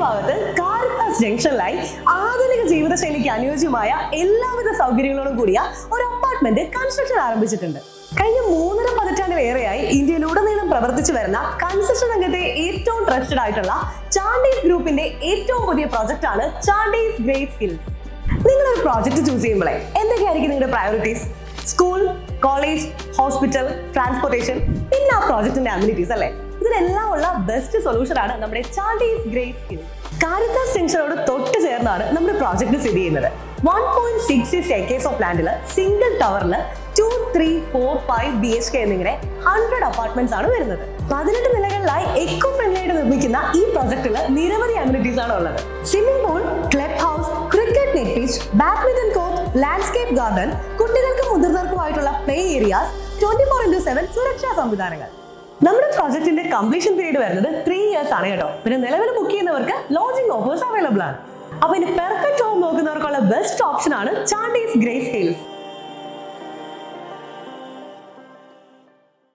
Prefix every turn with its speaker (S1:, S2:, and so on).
S1: ഭാഗത്ത് കാരിത്താസ് ജംഗ്ഷനിലായി ആധുനിക ജീവിതശൈലിക്ക് അനുയോജ്യമായ എല്ലാവിധ സൗകര്യങ്ങളോടും കൂടിയ ഒരു അപ്പാർട്ട്മെന്റ് കൺസ്ട്രക്ഷൻ ആരംഭിച്ചിട്ടുണ്ട്. കഴിഞ്ഞ 3.5 പതിറ്റാണ്ടിലേറെയായി ഇന്ത്യയിലുടനീളം പ്രവർത്തിച്ചു വരുന്ന കൺസ്ട്രക്ഷൻ രംഗത്തെ ഏറ്റവും ട്രസ്റ്റഡ് ആയിട്ടുള്ള ചാണ്ടീസ് ഗ്രൂപ്പിന്റെ ഏറ്റവും പുതിയ പ്രോജക്റ്റ് ആണ് ചാണ്ടീസ് ഗ്രേസ് ഹിൽസ്. നിങ്ങളൊരു പ്രോജക്റ്റ് ചൂസ് ചെയ്യുമ്പോഴേ എന്തൊക്കെയായിരിക്കും നിങ്ങളുടെ priorities? School, college, hospital, transportation, പിന്നെ ആ പ്രോജക്റ്റിന്റെ അമ്യൂണിറ്റീസ് അല്ലേ? ഇതിനെല്ലാം ഉള്ള ബെസ്റ്റ് സൊല്യൂഷൻ ആണ് നമ്മുടെ ചാണ്ടീസ് ഗ്രേസ് ഹിൽസ്. കാരിത്താസ് ജംഗ്ഷനോട് തൊട്ട് ചേർന്നാണ് നമ്മുടെ പ്രോജക്റ്റ് സ്ഥിതി ചെയ്യുന്നത്. 1.66 acres ഓഫ് ലാൻഡിൽ സിംഗിൾ ടവറിൽ 2, 3, 4, 5 BHK എന്നിങ്ങനെ 100 അപ്പാർട്ട്മെന്റ്സ് ആണ് വരുന്നത്. 18 നിലകളിലായി എക്കോ ഫ്രണ്ട്ലി ആയിട്ട് നിർമ്മിക്കുന്ന ഈ പ്രോജക്റ്റിൽ നിരവധി അമ്യൂണിറ്റീസ് ആണ് ഉള്ളത്. Swimming pool, club house, cricket net pitch, badminton court, landscape garden, കുട്ടികൾക്കും മുതിർന്നവർക്കുമായിട്ടുള്ള പ്ലേ ഏരിയാസ്, 24/7 സുരക്ഷാ സംവിധാനങ്ങൾ. നമ്മുടെ പ്രോജക്റ്റിന്റെ കംപ്ലീഷൻ പീരീഡ് വരുന്നത് 3 years ആണ് കേട്ടോ. പിന്നെ നിലവിൽ ബുക്ക് ചെയ്യുന്നവർക്ക് ലോഡ്ജിംഗ് ഓഫേഴ്സ് അവൈലബിൾ ആണ്. അപ്പൊ ഇനി പെർഫെക്റ്റ് ഹോം നോക്കുന്നവർക്കുള്ള ബെസ്റ്റ് ഓപ്ഷൻ ആണ് ചാണ്ടീസ് ഗ്രേസ് ഹിൽസ്.